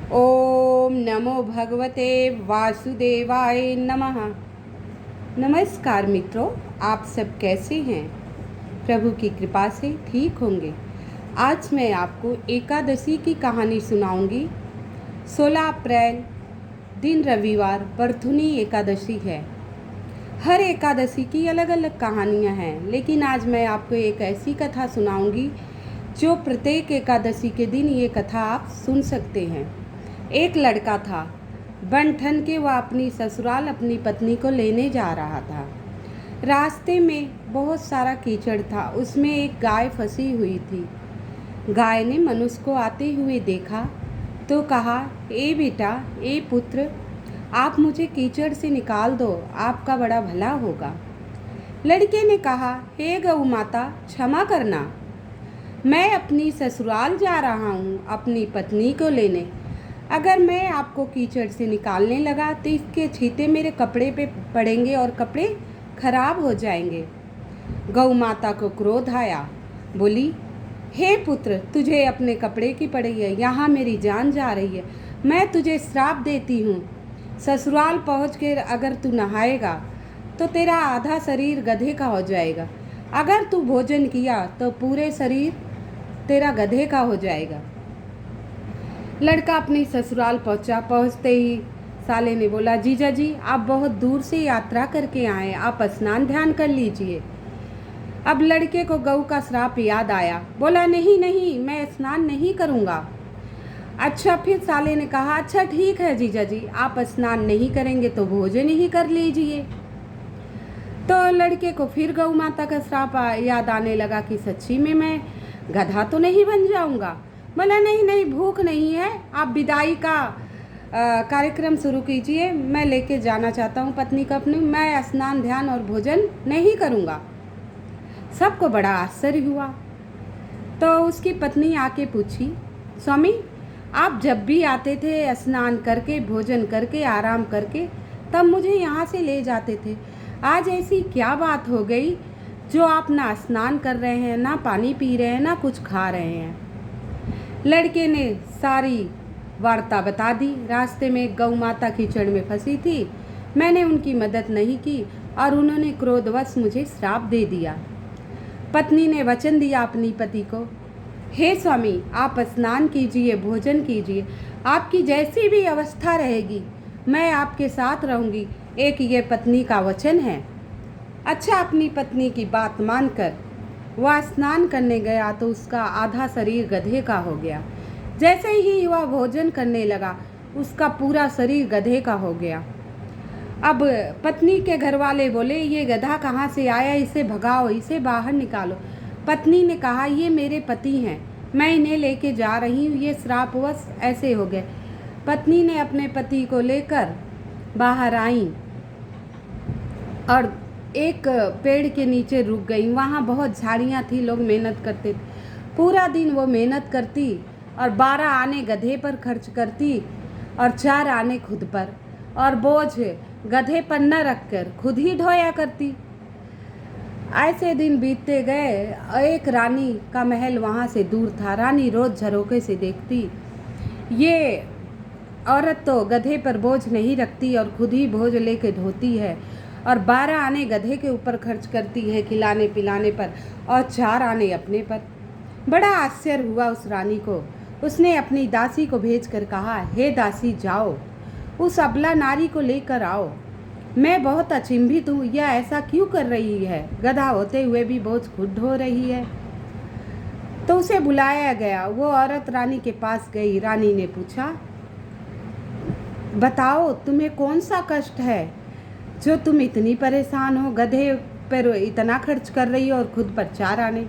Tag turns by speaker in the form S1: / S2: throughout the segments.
S1: ओम नमो भगवते वासुदेवाय नमः। नमस्कार मित्रों, आप सब कैसे हैं? प्रभु की कृपा से ठीक होंगे। आज मैं आपको एकादशी की कहानी सुनाऊंगी। 16 अप्रैल दिन रविवार बरथुनी एकादशी है। हर एकादशी की अलग अलग कहानियां हैं, लेकिन आज मैं आपको एक ऐसी कथा सुनाऊंगी जो प्रत्येक एकादशी के दिन ये कथा आप सुन सकते हैं। एक लड़का था, बन ठन के वह अपनी ससुराल अपनी पत्नी को लेने जा रहा था। रास्ते में बहुत सारा कीचड़ था, उसमें एक गाय फंसी हुई थी। गाय ने मनुष्य को आते हुए देखा तो कहा, ए बेटा, ए पुत्र, आप मुझे कीचड़ से निकाल दो, आपका बड़ा भला होगा। लड़के ने कहा, हे गौ माता, क्षमा करना, मैं अपनी ससुराल जा रहा हूँ अपनी पत्नी को लेने। अगर मैं आपको कीचड़ से निकालने लगा तो इसके छींटे मेरे कपड़े पे पड़ेंगे और कपड़े खराब हो जाएंगे। गौ माता को क्रोध आया, बोली, हे पुत्र, तुझे अपने कपड़े की पड़ी है, यहाँ मेरी जान जा रही है, मैं तुझे श्राप देती हूँ। ससुराल पहुँच कर अगर तू नहाएगा तो तेरा आधा शरीर गधे का हो जाएगा, अगर तू भोजन किया तो पूरे शरीर तेरा गधे का हो जाएगा। लड़का अपनी ससुराल पहुंचा। पहुंचते ही साले ने बोला, जीजा जी, आप बहुत दूर से यात्रा करके आए, आप स्नान ध्यान कर लीजिए। अब लड़के को गऊ का श्राप याद आया, बोला, नहीं नहीं, मैं स्नान नहीं करूँगा। अच्छा, फिर साले ने कहा, अच्छा ठीक है जीजा जी, आप स्नान नहीं करेंगे तो भोजन ही कर लीजिए। तो लड़के को फिर गऊ माता का श्राप याद आने लगा कि सच्ची में मैं गधा तो नहीं बन जाऊँगा। बोला, नहीं नहीं, भूख नहीं है, आप विदाई का कार्यक्रम शुरू कीजिए, मैं लेके जाना चाहता हूँ पत्नी को अपनी, मैं स्नान ध्यान और भोजन नहीं करूँगा। सबको बड़ा आश्चर्य हुआ। तो उसकी पत्नी आके पूछी, स्वामी, आप जब भी आते थे स्नान करके भोजन करके आराम करके तब मुझे यहाँ से ले जाते थे, आज ऐसी क्या बात हो गई जो आप ना स्नान कर रहे हैं, ना पानी पी रहे हैं, ना कुछ खा रहे हैं? लड़के ने सारी वार्ता बता दी। रास्ते में गौ माता कीचड़ में फंसी थी, मैंने उनकी मदद नहीं की और उन्होंने क्रोधवश मुझे श्राप दे दिया। पत्नी ने वचन दिया अपनी पति को, हे स्वामी, आप स्नान कीजिए, भोजन कीजिए, आपकी जैसी भी अवस्था रहेगी मैं आपके साथ रहूँगी, एक ये पत्नी का वचन है। अच्छा, अपनी पत्नी की बात मानकर वह स्नान करने गया तो उसका आधा शरीर गधे का हो गया। जैसे ही वह भोजन करने लगा उसका पूरा शरीर गधे का हो गया। अब पत्नी के घर वाले बोले, ये गधा कहाँ से आया, इसे भगाओ, इसे बाहर निकालो। पत्नी ने कहा, ये मेरे पति हैं, मैं इन्हें लेके जा रही हूँ, ये श्रापवश ऐसे हो गए। पत्नी ने अपने पति को लेकर बाहर आई और एक पेड़ के नीचे रुक गई। वहाँ बहुत झाड़ियाँ थी, लोग मेहनत करते थे। पूरा दिन वो मेहनत करती और 12 आने गधे पर खर्च करती और 4 आने खुद पर, और बोझ गधे पर न रखकर खुद ही ढोया करती। ऐसे दिन बीतते गए। एक रानी का महल वहाँ से दूर था। रानी रोज झरोके से देखती, ये औरत तो गधे पर बोझ नहीं रखती और खुद ही बोझ लेके ढोती है, और 12 आने गधे के ऊपर खर्च करती है खिलाने पिलाने पर, और 4 आने अपने पर। बड़ा आश्चर्य हुआ उस रानी को। उसने अपनी दासी को भेजकर कहा, हे दासी, जाओ उस अबला नारी को लेकर आओ, मैं बहुत अचंभित हूँ, यह ऐसा क्यों कर रही है, गधा होते हुए भी बोझ खुद ढो रही है। तो उसे बुलाया गया। वो औरत रानी के पास गई। रानी ने पूछा, बताओ तुम्हें कौन सा कष्ट है जो तुम इतनी परेशान हो, गधे पर इतना खर्च कर रही हो और खुद पर 4 आने।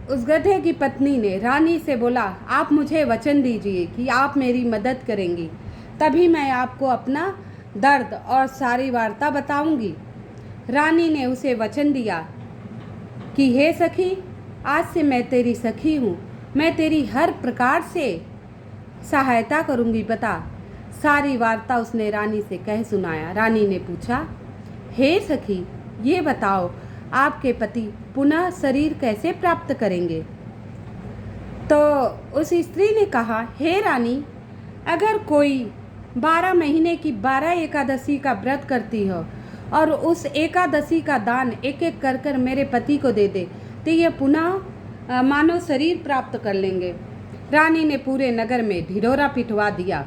S1: उस गधे की पत्नी ने रानी से बोला, आप मुझे वचन दीजिए कि आप मेरी मदद करेंगी, तभी मैं आपको अपना दर्द और सारी वार्ता बताऊंगी। रानी ने उसे वचन दिया कि हे सखी, आज से मैं तेरी सखी हूँ, मैं तेरी हर प्रकार से सहायता करूंगी, बता। सारी वार्ता उसने रानी से कह सुनाया। रानी ने पूछा, हे सखी, ये बताओ आपके पति पुनः शरीर कैसे प्राप्त करेंगे? तो उस स्त्री ने कहा, हे रानी, अगर कोई 12 महीने की 12 एकादशी का व्रत करती हो और उस एकादशी का दान एक एक कर कर मेरे पति को दे दे तो ये पुनः मानव शरीर प्राप्त कर लेंगे। रानी ने पूरे नगर में ढिढोरा पिटवा दिया।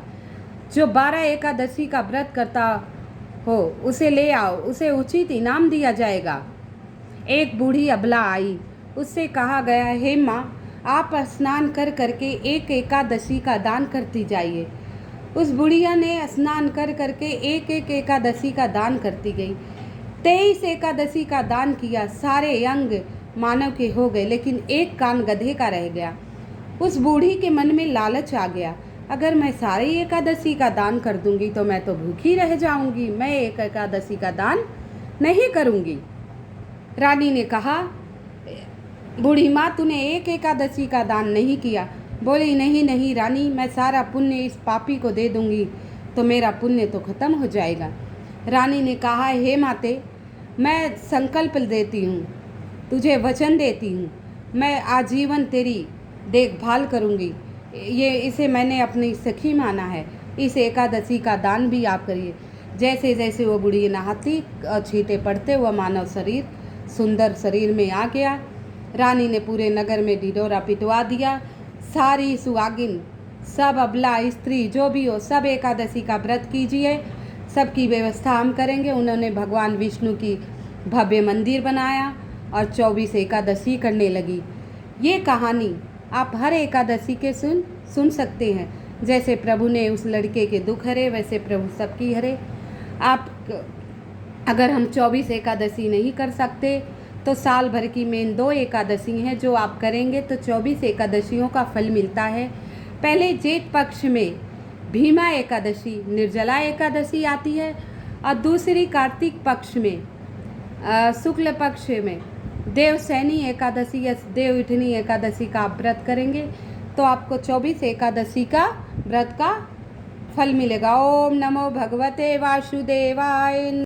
S1: जो 12 एकादशी का व्रत करता हो उसे ले आओ, उसे उचित इनाम दिया जाएगा। एक बूढ़ी अबला आई, उससे कहा गया, हे माँ, आप स्नान कर करके एक एकादशी का दान करती जाइए। उस बुढ़िया ने स्नान कर करके एक एक एकादशी का दान करती गई। 23 एकादशी का दान किया, सारे अंग मानव के हो गए, लेकिन एक कान गधे का रह गया। उस बूढ़ी के मन में लालच आ गया, अगर मैं सारी एकादशी का दान कर दूंगी तो मैं तो भूखी रह जाऊंगी, मैं एक एकादशी का दान नहीं करूंगी। रानी ने कहा, बूढ़ी माँ, तूने एक एकादशी का दान नहीं किया। बोली, नहीं नहीं रानी, मैं सारा पुण्य इस पापी को दे दूंगी तो मेरा पुण्य तो खत्म हो जाएगा। रानी ने कहा, हे माते, मैं संकल्प देती हूँ, तुझे वचन देती हूँ, मैं आजीवन तेरी देखभाल करूँगी। इसे मैंने अपनी सखी माना है, इस एकादशी का दान भी आप करिए। जैसे जैसे वो बूढ़ी नहाती और छींटे पड़ते हुआ मानव शरीर सुंदर शरीर में आ गया। रानी ने पूरे नगर में ढिढोरा पिटवा दिया। सारी सुहागिन, सब अबला स्त्री जो भी हो, सब एकादशी का व्रत कीजिए, सबकी व्यवस्था हम करेंगे। उन्होंने भगवान विष्णु की भव्य मंदिर बनाया और 24 एकादशी करने लगी। ये कहानी आप हर एकादशी के सुन सकते हैं। जैसे प्रभु ने उस लड़के के दुख हरे, वैसे प्रभु सबकी हरे। आप अगर हम 24 एकादशी नहीं कर सकते तो साल भर की मेन 2 एकादशी हैं जो आप करेंगे तो 24 एकादशियों का फल मिलता है। पहले जेठ पक्ष में भीमा एकादशी, निर्जला एकादशी आती है और दूसरी कार्तिक पक्ष में शुक्ल पक्ष में देवसैनी एकादशी या देवउठनी एकादशी का आप व्रत करेंगे तो आपको 24 एकादशी का व्रत का फल मिलेगा। ओम नमो भगवते वासुदेवाय।